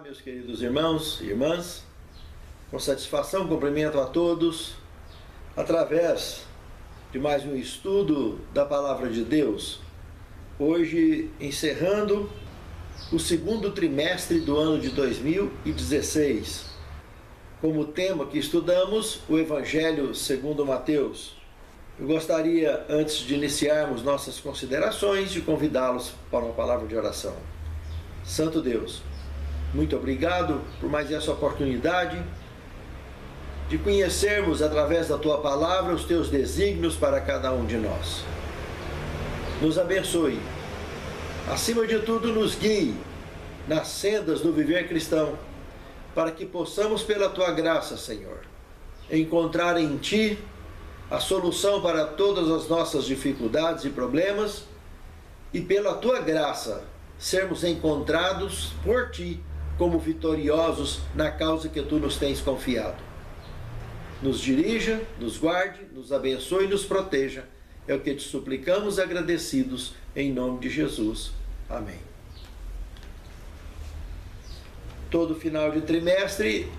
Meus queridos irmãos e irmãs, com satisfação cumprimento a todos através de mais um estudo da Palavra de Deus. Hoje encerrando o segundo trimestre do ano de 2016. Como tema que estudamos, o Evangelho segundo Mateus. Eu gostaria, antes de iniciarmos nossas considerações, de convidá-los para uma palavra de oração. Santo Deus, muito obrigado por mais essa oportunidade de conhecermos através da Tua Palavra os Teus desígnios para cada um de nós. Nos abençoe. Acima de tudo, nos guie nas sendas do viver cristão, para que possamos, pela Tua graça, Senhor, encontrar em Ti a solução para todas as nossas dificuldades e problemas e, pela Tua graça, sermos encontrados por Ti como vitoriosos na causa que Tu nos tens confiado. Nos dirija, nos guarde, nos abençoe e nos proteja. É o que te suplicamos agradecidos em nome de Jesus. Amém. Todo final de trimestre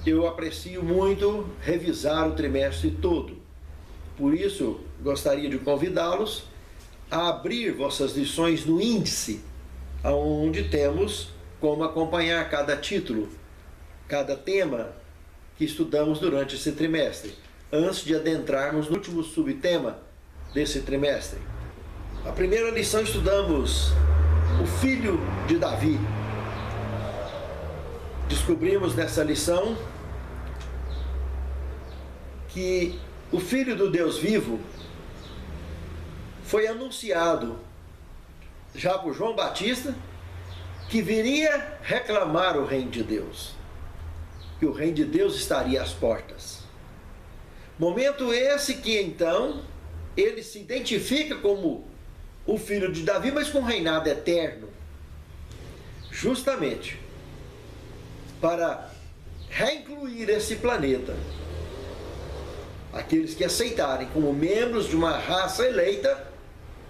eu aprecio muito revisar o trimestre todo. Por isso, gostaria de convidá-los a abrir vossas lições no índice, onde temos como acompanhar cada título, cada tema que estudamos durante esse trimestre, antes de adentrarmos no último subtema desse trimestre. A primeira lição estudamos o filho de Davi. Descobrimos nessa lição que o Filho do Deus vivo foi anunciado já por João Batista que viria reclamar o reino de Deus, que o reino de Deus estaria às portas. Momento esse que então ele se identifica como o filho de Davi, mas com reinado eterno, justamente para reincluir esse planeta. Aqueles que aceitarem como membros de uma raça eleita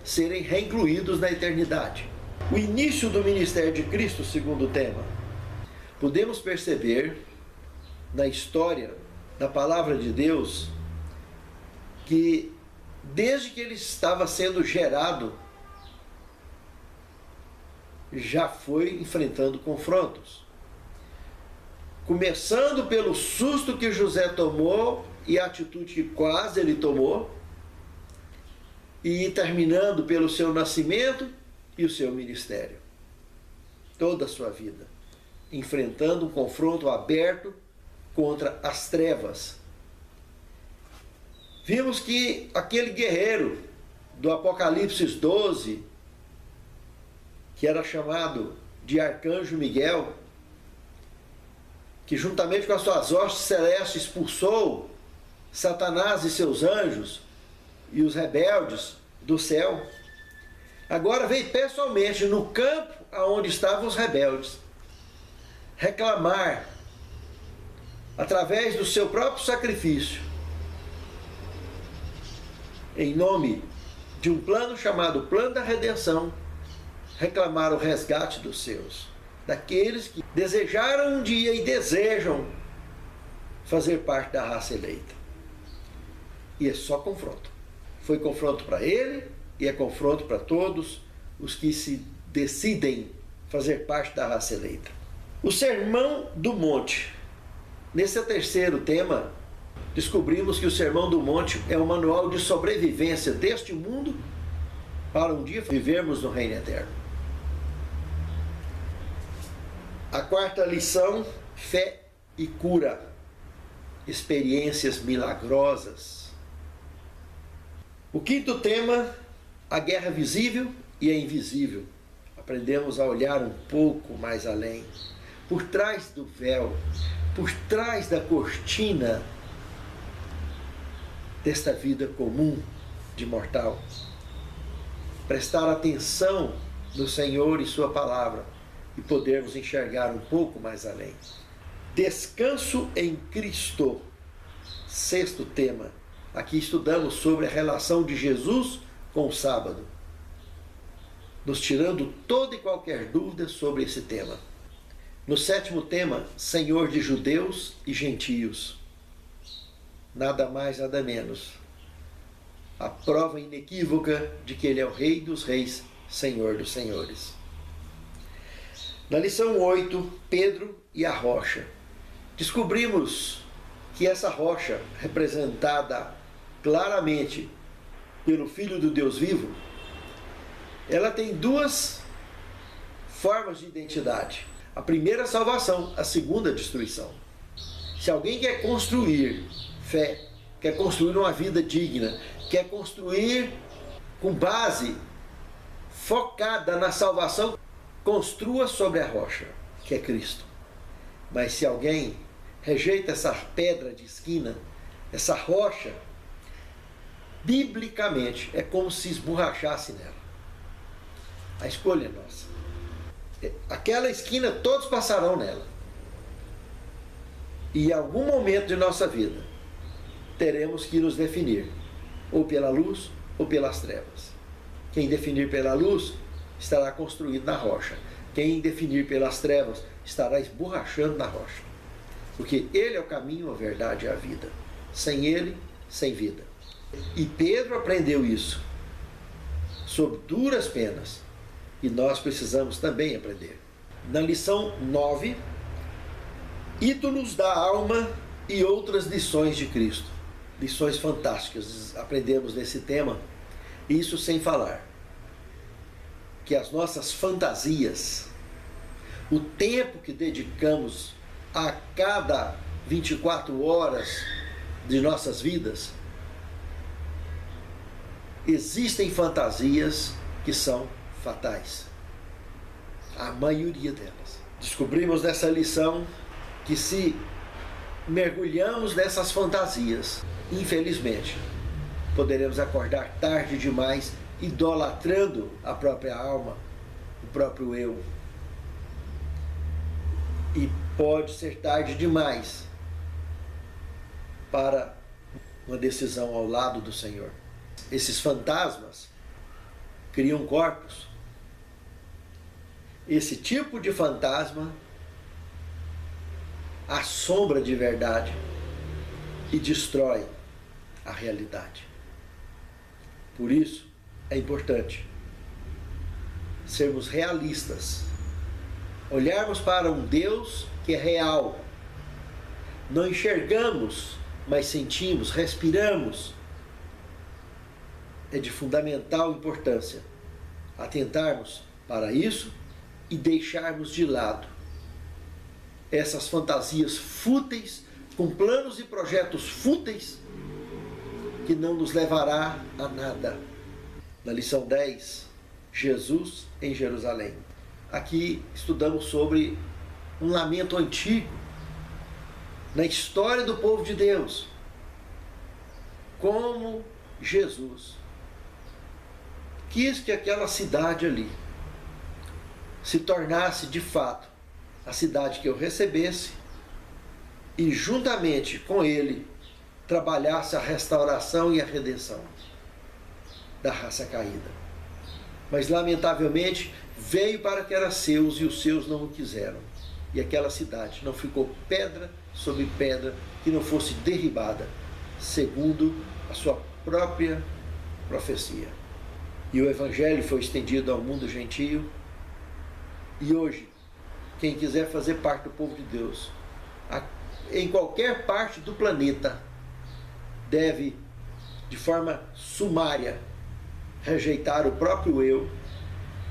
serem reincluídos na eternidade. O início do ministério de Cristo, segundo o tema. Podemos perceber na história da palavra de Deus que desde que ele estava sendo gerado já foi enfrentando confrontos. Começando pelo susto que José tomou e a atitude que quase ele tomou, e terminando pelo seu nascimento e o seu ministério. Toda a sua vida, enfrentando um confronto aberto contra as trevas. Vimos que aquele guerreiro do Apocalipse 12, que era chamado de Arcanjo Miguel, que juntamente com as suas hostes celestes expulsou Satanás e seus anjos e os rebeldes do céu, agora veio pessoalmente no campo onde estavam os rebeldes reclamar, através do seu próprio sacrifício, em nome de um plano chamado Plano da Redenção, reclamar o resgate dos seus, daqueles que desejaram um dia e desejam fazer parte da raça eleita. E é só confronto. Foi confronto para ele e é confronto para todos os que se decidem fazer parte da raça eleita. O Sermão do Monte. Nesse terceiro tema, descobrimos que o Sermão do Monte é um manual de sobrevivência deste mundo para um dia vivermos no reino eterno. A quarta lição, fé e cura. Experiências milagrosas. O quinto tema, a guerra visível e a invisível. Aprendemos a olhar um pouco mais além, por trás do véu, por trás da cortina desta vida comum de mortal. Prestar atenção no Senhor e sua palavra e podermos enxergar um pouco mais além. Descanso em Cristo. Sexto tema. Aqui estudamos sobre a relação de Jesus com o sábado. nos tirando toda e qualquer dúvida sobre esse tema. No sétimo tema, Senhor de judeus e gentios. Nada mais, nada menos. A prova inequívoca de que Ele é o Rei dos reis, Senhor dos senhores. Na lição 8, Pedro e a rocha. Descobrimos que essa rocha, representada claramente pelo Filho do Deus vivo, ela tem duas formas de identidade. A primeira, salvação. A segunda, destruição. Se alguém quer construir fé, quer construir uma vida digna, quer construir com base focada na salvação, construa sobre a rocha, que é Cristo. Mas se alguém rejeita essa pedra de esquina, essa rocha, biblicamente é como se esborrachasse nela. A escolha é nossa. Aquela esquina, todos passarão nela. E em algum momento de nossa vida, teremos que nos definir, ou pela luz ou pelas trevas. Quem definir pela luz estará construído na rocha. Quem definir pelas trevas estará esborrachando na rocha. Porque Ele é o caminho, a verdade e a vida. Sem Ele, sem vida. E Pedro aprendeu isso sob duras penas. E nós precisamos também aprender. Na lição 9, ídolos da alma e outras lições de Cristo. Lições fantásticas, aprendemos nesse tema. Isso sem falar que as nossas fantasias, o tempo que dedicamos a cada 24 horas de nossas vidas, existem fantasias que são fatais. A maioria delas. Descobrimos nessa lição que se mergulhamos nessas fantasias, infelizmente, poderemos acordar tarde demais, idolatrando a própria alma, o próprio eu. E pode ser tarde demais para uma decisão ao lado do Senhor. Esses fantasmas criam corpos. Esse tipo de fantasma assombra de verdade e destrói a realidade. Por isso, é importante sermos realistas, olharmos para um Deus que é real. Não enxergamos, mas sentimos, respiramos. É de fundamental importância atentarmos para isso e deixarmos de lado essas fantasias fúteis, com planos e projetos fúteis, que não nos levará a nada. Na lição 10, Jesus em Jerusalém. Aqui estudamos sobre um lamento antigo na história do povo de Deus. Como Jesus quis que aquela cidade ali se tornasse de fato a cidade que eu recebesse e juntamente com ele trabalhasse a restauração e a redenção da raça caída. Mas lamentavelmente veio para que era seus e os seus não o quiseram. E aquela cidade não ficou pedra sobre pedra que não fosse derribada, segundo a sua própria profecia. E o Evangelho foi estendido ao mundo gentio. E hoje, quem quiser fazer parte do povo de Deus, em qualquer parte do planeta, deve, de forma sumária, rejeitar o próprio eu,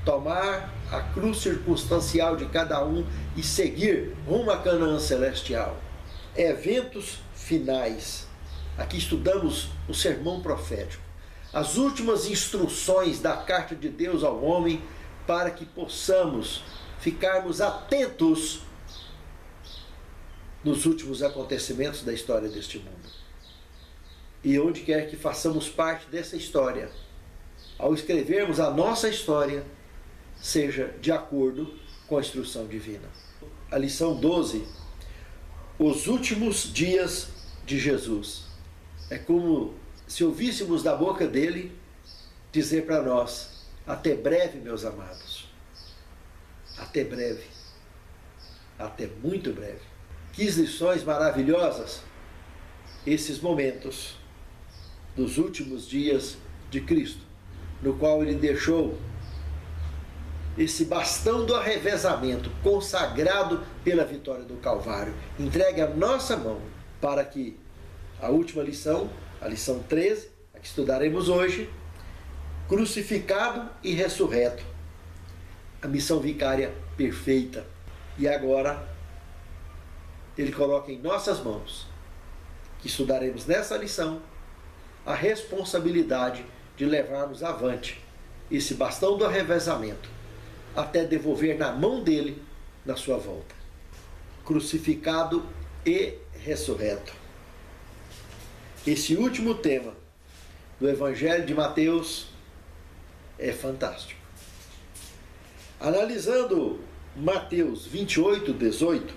tomar a cruz circunstancial de cada um e seguir rumo à Canaã celestial. Eventos finais. Aqui estudamos o sermão profético, as últimas instruções da carta de Deus ao homem, para que possamos ficarmos atentos nos últimos acontecimentos da história deste mundo. E onde quer que façamos parte dessa história, ao escrevermos a nossa história, seja de acordo com a instrução divina. A lição 12, os últimos dias de Jesus. É como se ouvíssemos da boca dele dizer para nós: até breve, meus amados. Até breve. até muito breve. Que lições maravilhosas esses momentos dos últimos dias de Cristo, no qual ele deixou esse bastão do arrevezamento consagrado pela vitória do Calvário, entregue à nossa mão, para que a última lição, a lição 13, a que estudaremos hoje, crucificado e ressurreto, a missão vicária perfeita. E agora ele coloca em nossas mãos, que estudaremos nessa lição, a responsabilidade de levarmos avante esse bastão do arrevezamento, até devolver na mão dele na sua volta. Crucificado e ressurreto. Esse último tema do Evangelho de Mateus é fantástico. Analisando Mateus 28, 18,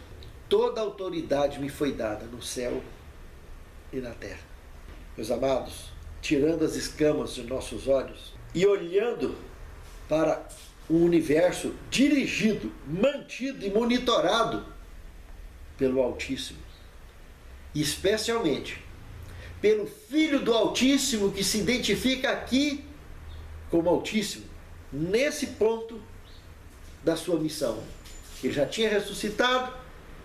toda autoridade me foi dada no céu e na terra. Meus amados, tirando as escamas de nossos olhos e olhando para um universo dirigido, mantido e monitorado pelo Altíssimo, e especialmente pelo Filho do Altíssimo, que se identifica aqui como Altíssimo, nesse ponto da sua missão. Ele já tinha ressuscitado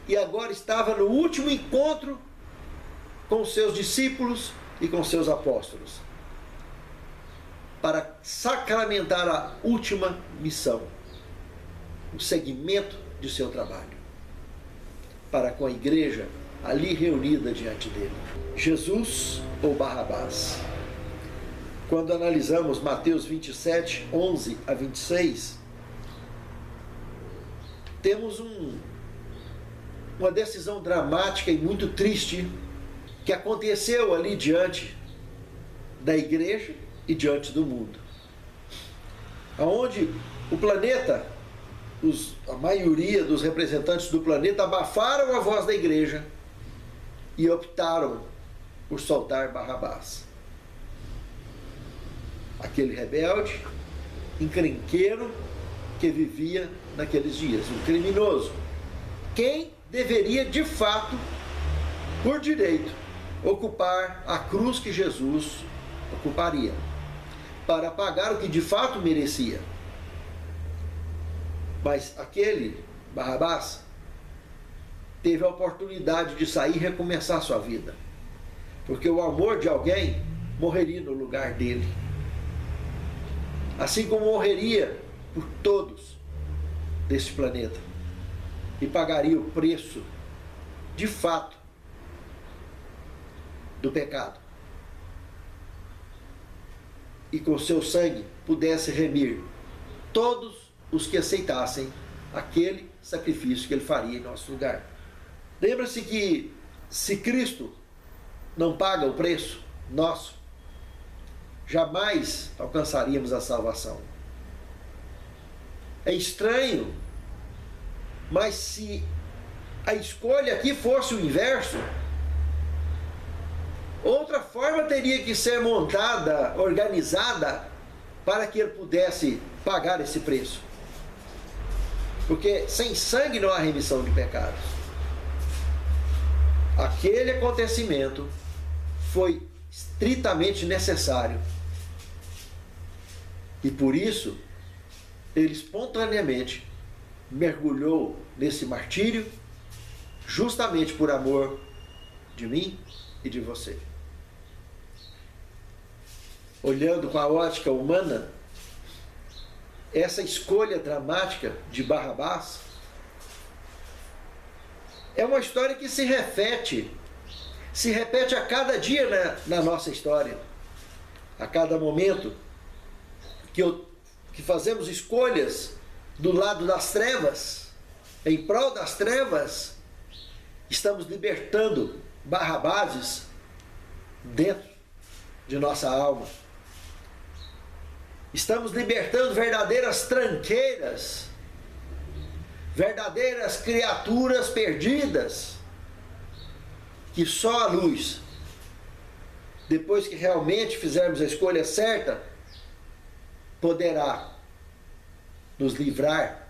e agora estava no último encontro com seus discípulos e com seus apóstolos, para sacramentar a última missão, o segmento de seu trabalho, para com a igreja ali reunida diante dele. Jesus ou Barrabás? Quando analisamos Mateus 27, 11 a 26, temos uma decisão dramática e muito triste que aconteceu ali diante da igreja e diante do mundo, onde o planeta, a maioria dos representantes do planeta abafaram a voz da igreja e optaram por soltar Barrabás, aquele rebelde, encrenqueiro que vivia naqueles dias, um criminoso, quem deveria de fato, por direito, ocupar a cruz que Jesus ocuparia, para pagar o que de fato merecia. Mas aquele Barrabás teve a oportunidade de sair e recomeçar sua vida, porque o amor de alguém morreria no lugar dele, assim como morreria por todos deste planeta, e pagaria o preço de fato do pecado, e com seu sangue pudesse remir todos os que aceitassem aquele sacrifício que ele faria em nosso lugar. Lembra-se que se Cristo não paga o preço nosso, jamais alcançaríamos a salvação. É estranho, mas se a escolha aqui fosse o inverso, outra forma teria que ser montada, organizada, para que ele pudesse pagar esse preço. Porque sem sangue não há remissão de pecados. Aquele acontecimento foi estritamente necessário. E por isso, ele espontaneamente mergulhou nesse martírio, justamente por amor de mim e de você. Olhando com a ótica humana, essa escolha dramática de Barrabás é uma história que se repete a cada dia na nossa história. A cada momento que fazemos escolhas do lado das trevas, em prol das trevas, estamos libertando Barrabáses dentro de nossa alma. Estamos libertando verdadeiras tranqueiras, verdadeiras criaturas perdidas, que só a luz, depois que realmente fizermos a escolha certa, poderá nos livrar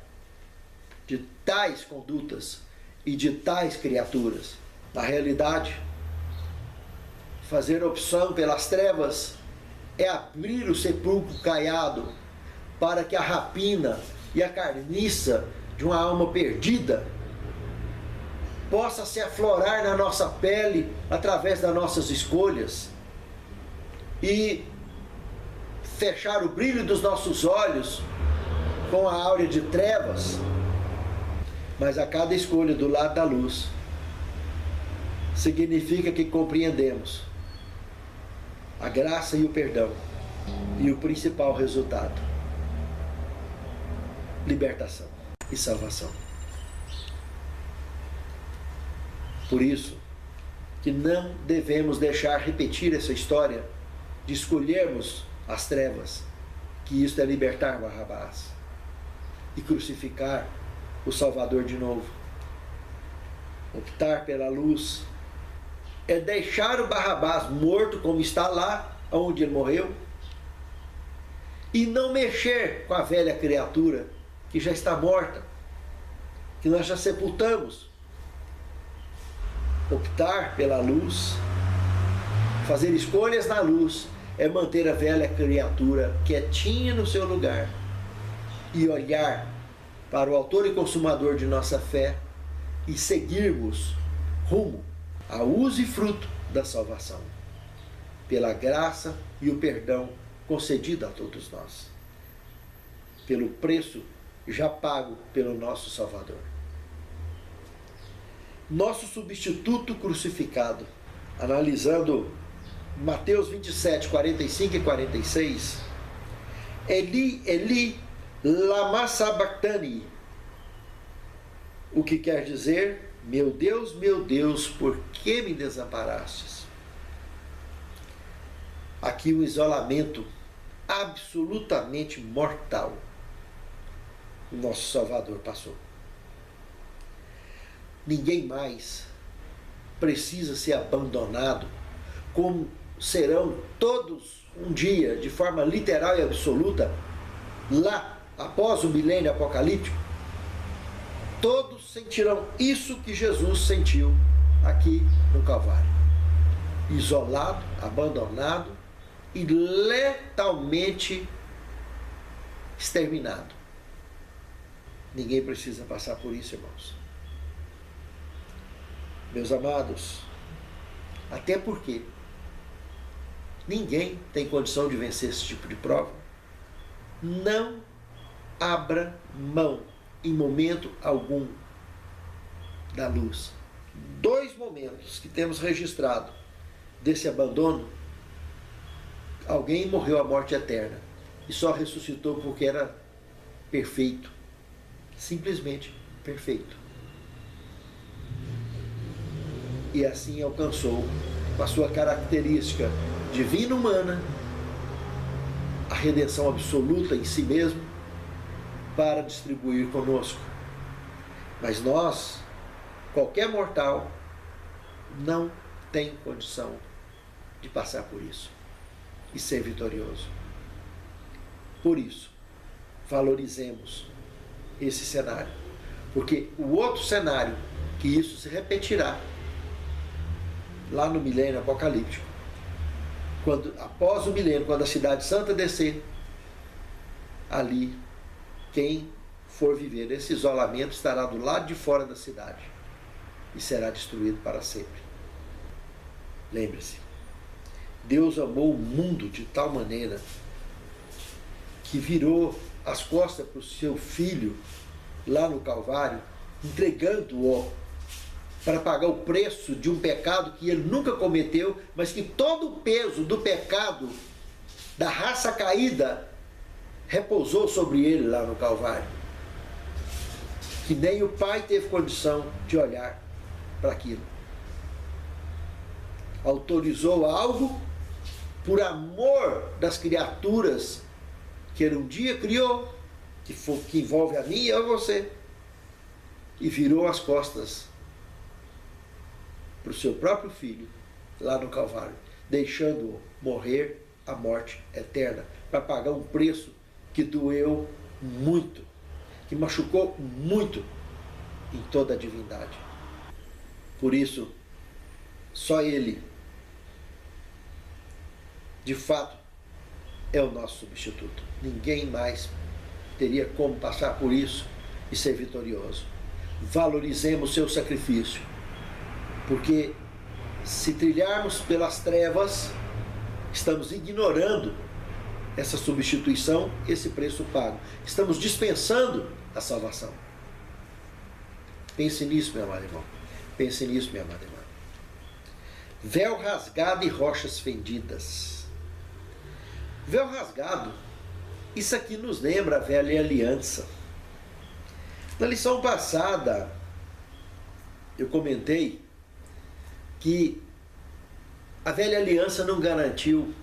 de tais condutas e de tais criaturas. Na realidade, fazer opção pelas trevas é abrir o sepulcro caiado para que a rapina e a carniça de uma alma perdida possa se aflorar na nossa pele através das nossas escolhas e fechar o brilho dos nossos olhos com a áurea de trevas. Mas a cada escolha do lado da luz significa que compreendemos a graça e o perdão e o principal resultado: libertação e salvação. Por isso que não devemos deixar repetir essa história de escolhermos as trevas, que isto é libertar Barrabás e crucificar o Salvador de novo. Optar pela luz é deixar o Barrabás morto como está lá onde ele morreu e não mexer com a velha criatura que já está morta, que nós já sepultamos. Optar pela luz, fazer escolhas na luz, é manter a velha criatura quietinha no seu lugar e olhar para o autor e consumador de nossa fé e seguirmos rumo ao uso e fruto da salvação, pela graça e o perdão concedido a todos nós, pelo preço já pago pelo nosso Salvador. Nosso substituto crucificado, analisando Mateus 27, 45 e 46, Eli, Eli, lama sabachthani, o que quer dizer: meu Deus, por que me desamparastes? Aqui um isolamento absolutamente mortal o nosso Salvador passou. Ninguém mais precisa ser abandonado, como serão todos um dia, de forma literal e absoluta, lá após o milênio apocalíptico. Todos sentirão isso que Jesus sentiu aqui no Calvário: isolado, abandonado e letalmente exterminado. Ninguém precisa passar por isso, irmãos. Meus amados, até porque ninguém tem condição de vencer esse tipo de prova. Não abra mão em momento algum da luz. 2 momentos que temos registrado desse abandono: alguém morreu a morte eterna e só ressuscitou porque era perfeito, simplesmente perfeito, e assim alcançou, com a sua característica divina humana, a redenção absoluta em si mesmo para distribuir conosco. Mas nós, qualquer mortal, não tem condição de passar por isso e ser vitorioso. Por isso, valorizemos esse cenário, porque o outro cenário, que isso se repetirá lá no milênio apocalíptico, quando, após o milênio, quando a cidade santa descer, ali quem for viver esse isolamento estará do lado de fora da cidade e será destruído para sempre. Lembre-se, Deus amou o mundo de tal maneira que virou as costas para o seu Filho lá no Calvário, entregando-o para pagar o preço de um pecado que ele nunca cometeu, mas que todo o peso do pecado da raça caída repousou sobre ele lá no Calvário, que nem o Pai teve condição de olhar para aquilo. Autorizou algo por amor das criaturas que ele um dia criou, que envolve a mim e a você, e virou as costas para o seu próprio Filho lá no Calvário, deixando-o morrer a morte eterna, para pagar um preço que doeu muito, que machucou muito em toda a divindade. Por isso, só Ele, de fato, é o nosso substituto. Ninguém mais teria como passar por isso e ser vitorioso. Valorizemos seu sacrifício, porque se trilharmos pelas trevas, estamos ignorando essa substituição, esse preço pago. Estamos dispensando a salvação. Pense nisso, meu amado irmão. Pense nisso, minha amada irmã. Véu rasgado e rochas fendidas. Véu rasgado, isso aqui nos lembra a velha aliança. Na lição passada, eu comentei que a velha aliança não garantiu,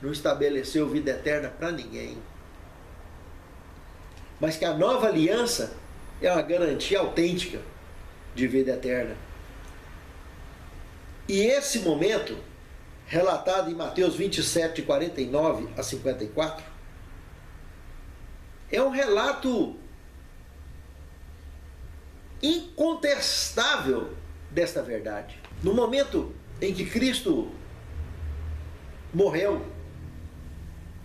não estabeleceu vida eterna para ninguém. Mas que a nova aliança é uma garantia autêntica de vida eterna. E esse momento, relatado em Mateus 27, 49 a 54, é um relato incontestável desta verdade. No momento em que Cristo morreu,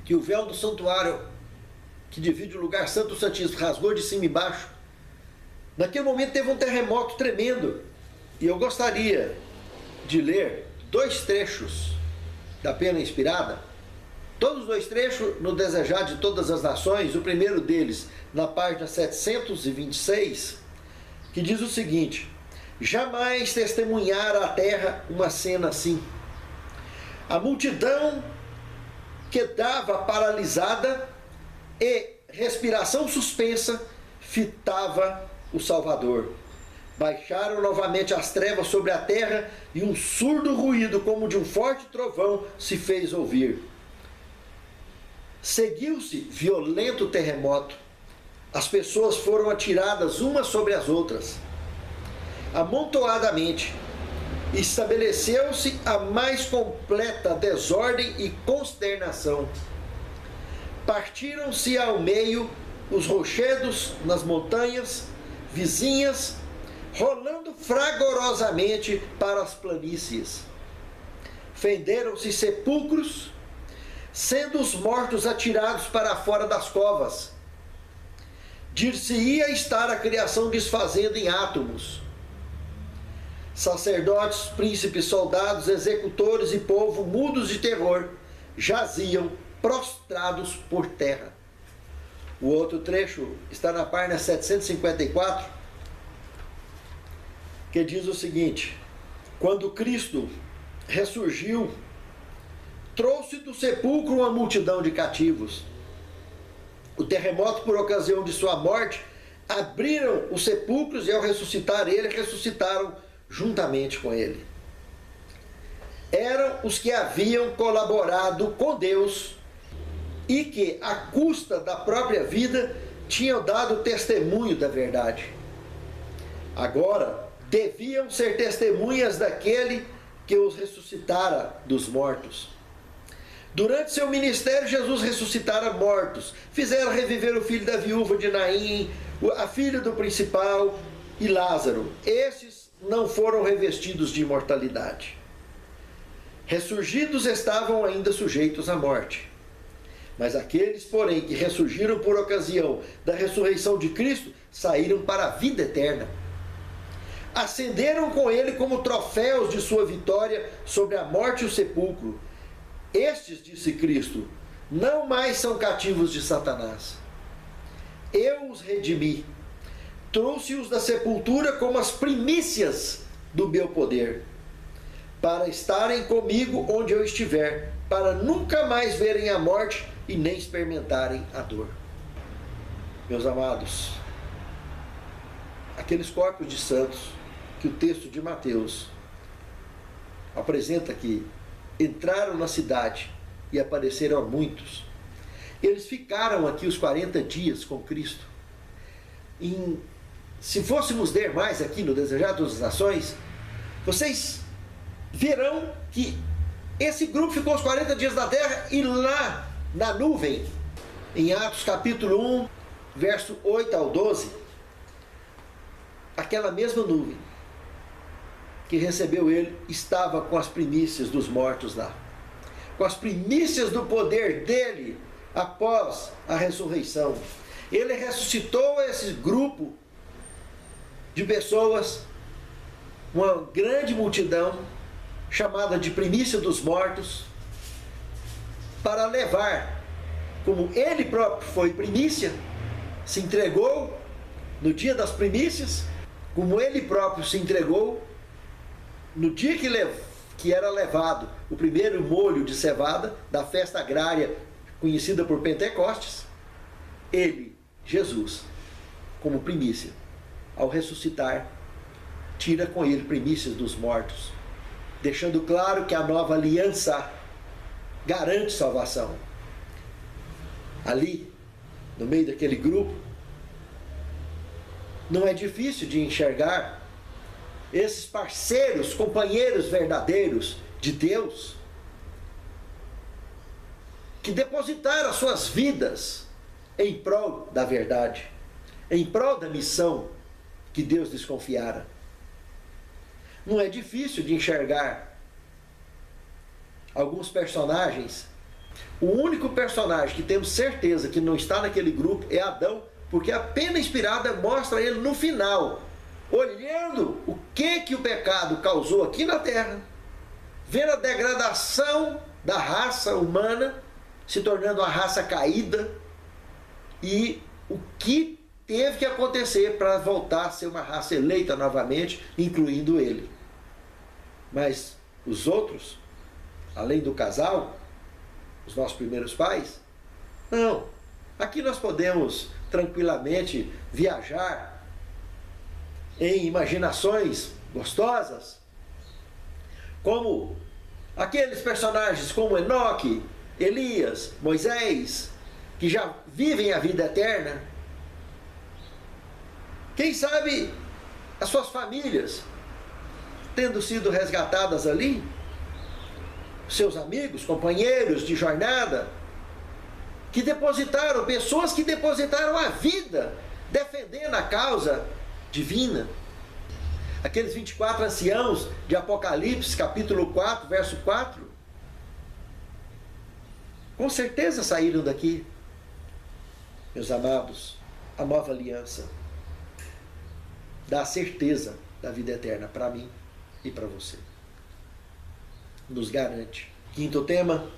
que o véu do santuário, que divide o lugar santo e o santíssimo, rasgou de cima e baixo, naquele momento teve um terremoto tremendo. E eu gostaria de ler 2 trechos da Pena Inspirada, todos os 2 trechos no Desejar de Todas as Nações. O primeiro deles na página 726, que diz o seguinte: jamais testemunhara a terra uma cena assim. A multidão quedava paralisada e, respiração suspensa, fitava o Salvador. Baixaram novamente as trevas sobre a terra e um surdo ruído, como de um forte trovão, se fez ouvir. Seguiu-se violento terremoto. As pessoas foram atiradas umas sobre as outras, amontoadamente. Estabeleceu-se a mais completa desordem e consternação. Partiram-se ao meio os rochedos nas montanhas vizinhas, rolando fragorosamente para as planícies. Fenderam-se sepulcros, sendo os mortos atirados para fora das covas. Dir-se-ia estar a criação desfazendo em átomos. Sacerdotes, príncipes, soldados, executores e povo, mudos de terror, jaziam prostrados por terra. O outro trecho está na página 754, que diz o seguinte: quando Cristo ressurgiu, trouxe do sepulcro uma multidão de cativos. O terremoto, por ocasião de sua morte, abriram os sepulcros e, ao ressuscitar ele, ressuscitaram juntamente com ele. Eram os que haviam colaborado com Deus e que, à custa da própria vida, tinham dado testemunho da verdade. Agora, deviam ser testemunhas daquele que os ressuscitara dos mortos. Durante seu ministério, Jesus ressuscitara mortos, fizeram reviver o filho da viúva de Naim, a filha do principal e Lázaro. Estes não foram revestidos de imortalidade. Ressurgidos estavam ainda sujeitos à morte. Mas aqueles, porém, que ressurgiram por ocasião da ressurreição de Cristo, saíram para a vida eterna. Ascenderam com ele como troféus de sua vitória sobre a morte e o sepulcro. Estes, disse Cristo, não mais são cativos de Satanás. Eu os redimi, trouxe-os da sepultura como as primícias do meu poder, para estarem comigo onde eu estiver, para nunca mais verem a morte e nem experimentarem a dor. Meus amados, aqueles corpos de santos que o texto de Mateus apresenta aqui, entraram na cidade e apareceram a muitos. Eles ficaram aqui os 40 dias com Cristo. Se fôssemos ler mais aqui no Desejar das Nações, vocês verão que esse grupo ficou os 40 dias na terra e lá na nuvem, em Atos capítulo 1, verso 8 ao 12, aquela mesma nuvem que recebeu ele estava com as primícias dos mortos lá, com as primícias do poder dele após a ressurreição. Ele ressuscitou esse grupo de pessoas, uma grande multidão, chamada de primícia dos mortos, para levar, como ele próprio foi primícia, se entregou no dia das primícias, como ele próprio se entregou no dia que era levado o primeiro molho de cevada da festa agrária conhecida por Pentecostes. Ele, Jesus, como primícia, ao ressuscitar, tira com ele primícias dos mortos, deixando claro que a nova aliança garante salvação. Ali, no meio daquele grupo, não é difícil de enxergar esses parceiros, companheiros verdadeiros de Deus, que depositaram as suas vidas em prol da verdade, em prol da missão que Deus lhes confiara. Não é difícil de enxergar alguns personagens. O único personagem que temos certeza que não está naquele grupo é Adão, porque a pena inspirada mostra ele no final, olhando o que o pecado causou aqui na terra, vendo a degradação da raça humana, se tornando uma raça caída, e o que teve que acontecer para voltar a ser uma raça eleita novamente, incluindo ele. Mas os outros, além do casal, os nossos primeiros pais, não. Aqui nós podemos tranquilamente viajar em imaginações gostosas, como aqueles personagens como Enoque, Elias, Moisés, que já vivem a vida eterna. Quem sabe as suas famílias tendo sido resgatadas ali, seus amigos, companheiros de jornada, que depositaram, pessoas que depositaram a vida defendendo a causa divina. Aqueles 24 anciãos de Apocalipse, capítulo 4, verso 4, com certeza saíram daqui. Meus amados, a nova aliança dá a certeza da vida eterna para mim e para você. Nos garante. Quinto tema,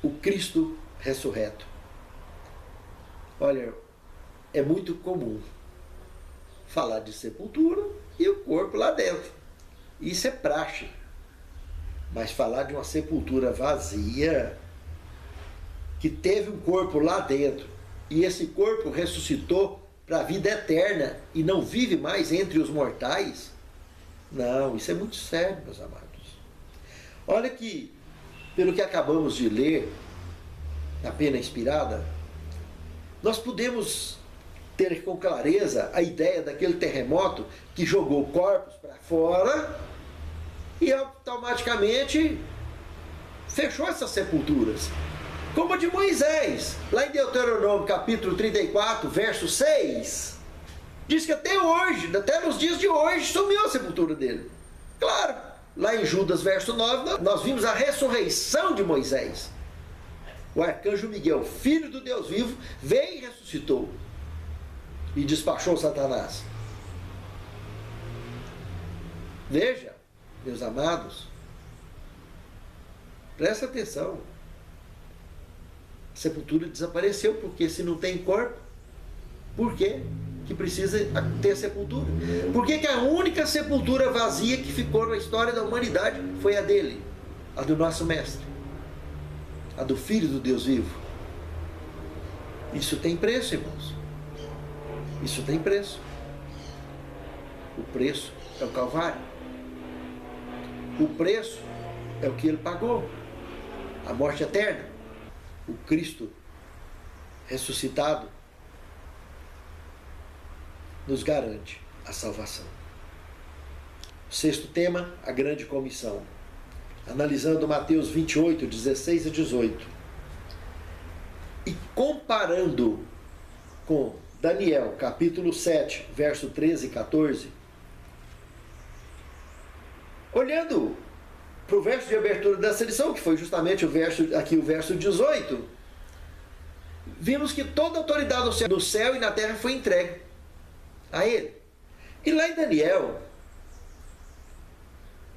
o Cristo ressurreto. Olha, é muito comum falar de sepultura e o corpo lá dentro. Isso é praxe. Mas falar de uma sepultura vazia, que teve um corpo lá dentro, e esse corpo ressuscitou para a vida eterna e não vive mais entre os mortais, não, isso é muito sério, meus amados. Olha que, pelo que acabamos de ler, na pena inspirada, nós podemos ter com clareza a ideia daquele terremoto que jogou corpos para fora e automaticamente fechou essas sepulturas. Como a de Moisés, lá em Deuteronômio capítulo 34, verso 6, diz que até hoje, até nos dias de hoje, sumiu a sepultura dele. Claro, lá em Judas verso 9, nós vimos a ressurreição de Moisés. O arcanjo Miguel, filho do Deus vivo, veio e ressuscitou e despachou Satanás. Veja, meus amados, presta atenção. A sepultura desapareceu, porque se não tem corpo, por quê que precisa ter sepultura? Por que a única sepultura vazia que ficou na história da humanidade foi a dele, a do nosso mestre, a do Filho do Deus vivo? Isso tem preço, irmãos. Isso tem preço. O preço é o Calvário. O preço é o que ele pagou, a morte eterna. O Cristo ressuscitado nos garante a salvação. Sexto tema, a grande comissão. Analisando Mateus 28, 16 a 18. E comparando com Daniel, capítulo 7, verso 13 e 14, Olhando para o verso de abertura dessa lição, que foi justamente o verso 18, vimos que toda a autoridade no céu e na terra foi entregue a ele. E lá em Daniel,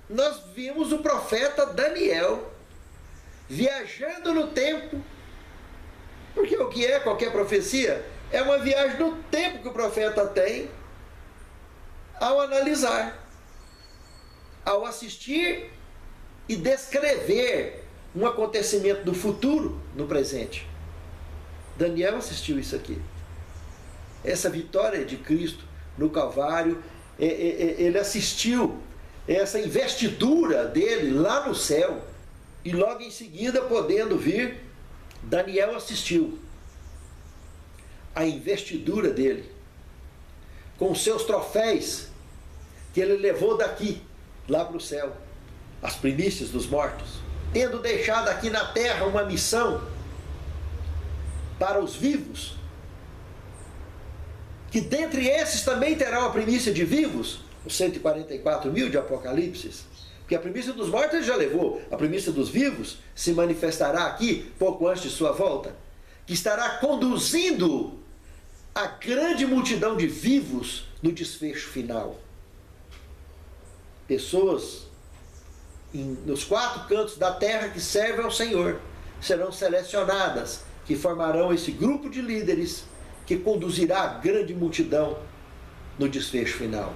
nós vimos o profeta Daniel viajando no tempo, porque o que é qualquer profecia? É uma viagem no tempo que o profeta tem ao analisar, ao assistir e descrever um acontecimento do futuro no presente. Daniel assistiu isso aqui. Essa vitória de Cristo no Calvário, ele assistiu essa investidura dele lá no céu, e logo em seguida, podendo vir, Daniel assistiu a investidura dele com os seus troféus que ele levou daqui lá para o céu, as primícias dos mortos, tendo deixado aqui na terra uma missão para os vivos, que dentre esses também terá a primícia de vivos, os 144 mil de Apocalipse, porque a primícia dos mortos ele já levou, a primícia dos vivos se manifestará aqui pouco antes de sua volta, que estará conduzindo a grande multidão de vivos no desfecho final. Pessoas nos 4 cantos da terra que servem ao Senhor serão selecionadas, que formarão esse grupo de líderes que conduzirá a grande multidão no desfecho final.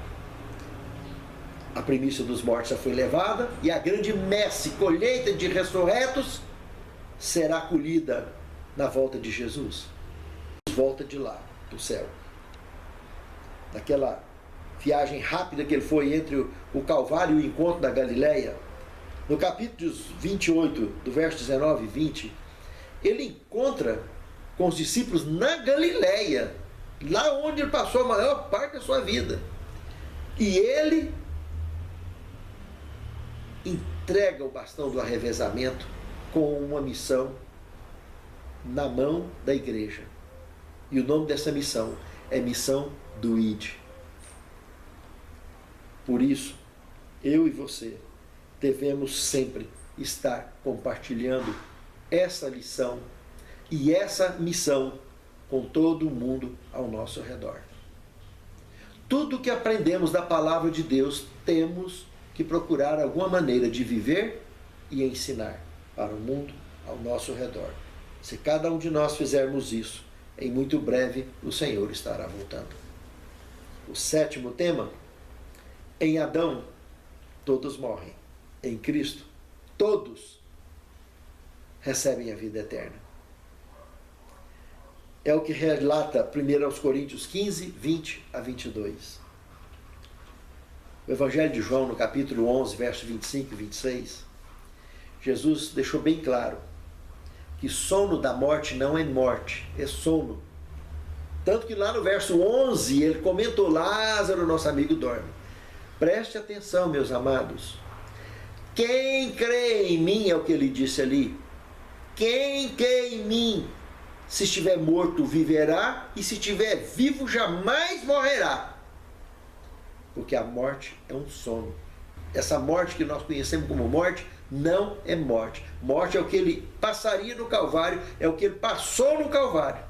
A primícia dos mortos já foi levada e a grande messe, colheita de ressurretos, será colhida na volta de Jesus. Volta de lá, do céu. Daquela viagem rápida que ele foi entre o Calvário e o encontro da Galileia, no capítulo 28, do verso 19 e 20, ele encontra com os discípulos na Galileia, lá onde ele passou a maior parte da sua vida. E ele entrega o bastão do arrevezamento com uma missão na mão da igreja. E o nome dessa missão é Missão do ID. Por isso, eu e você devemos sempre estar compartilhando essa lição e essa missão com todo mundo ao nosso redor. Tudo que aprendemos da palavra de Deus, temos que procurar alguma maneira de viver e ensinar para o mundo ao nosso redor. Se cada um de nós fizermos isso, em muito breve o Senhor estará voltando. O 7º tema: em Adão todos morrem, em Cristo todos recebem a vida eterna. É o que relata 1 Coríntios 15, 20 a 22. O Evangelho de João, no capítulo 11, versos 25 e 26, Jesus deixou bem claro que sono da morte não é morte, é sono. Tanto que lá no verso 11 ele comentou: Lázaro, nosso amigo, dorme. Preste atenção, meus amados. Quem crê em mim, é o que ele disse ali. Quem crê em mim, se estiver morto, viverá, e se estiver vivo, jamais morrerá. Porque a morte é um sono. Essa morte que nós conhecemos como morte, não é morte. Morte é o que ele passaria no Calvário, é o que ele passou no Calvário.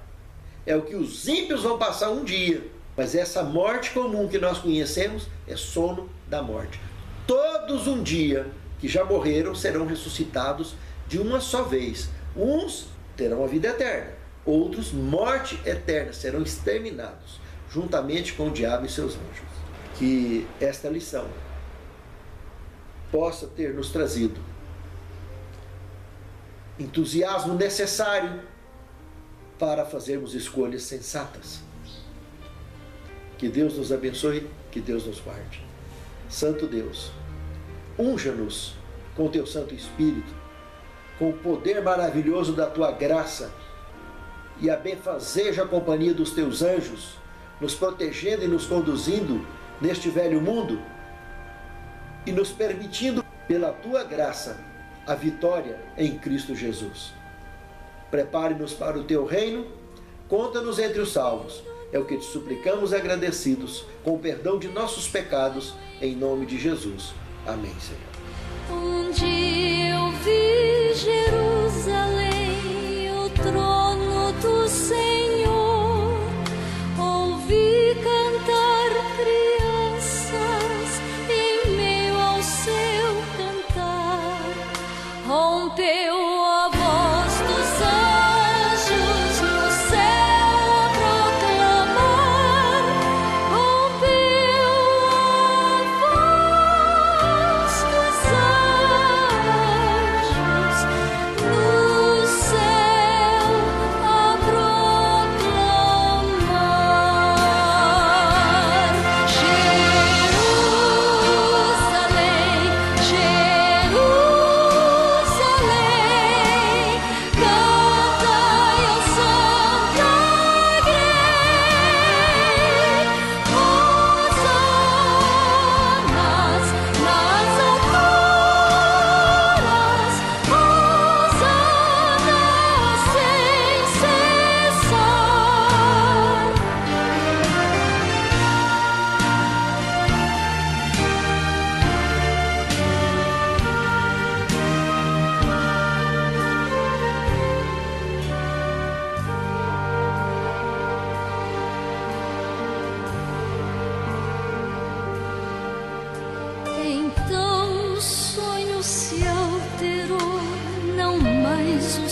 É o que os ímpios vão passar um dia. Mas essa morte comum que nós conhecemos é sono da morte. Todos um dia que já morreram serão ressuscitados de uma só vez. Uns terão a vida eterna, outros morte eterna, serão exterminados, juntamente com o diabo e seus anjos. Que esta lição possa ter nos trazido entusiasmo necessário para fazermos escolhas sensatas. Que Deus nos abençoe, que Deus nos guarde. Santo Deus, unja-nos com o teu Santo Espírito, com o poder maravilhoso da tua graça, e abenfazeja a companhia dos teus anjos, nos protegendo e nos conduzindo neste velho mundo, e nos permitindo, pela tua graça, a vitória em Cristo Jesus. Prepare-nos para o teu reino, conta-nos entre os salvos. É o que te suplicamos agradecidos, com o perdão de nossos pecados, em nome de Jesus. Amém, Senhor. Onde eu vi Jerusalém, o trono do Senhor, ouvi cantar crianças em meio ao seu cantar. Rompeu a voz dos anjos no céu a proclamar. Rompeu a voz dos anjos no céu a proclamar. Jerusalém, Jerusalém, cantai ao Santo Grey, hosanas nas alturas, hosanas sem cessar. Então o sonho se alterou, não mais o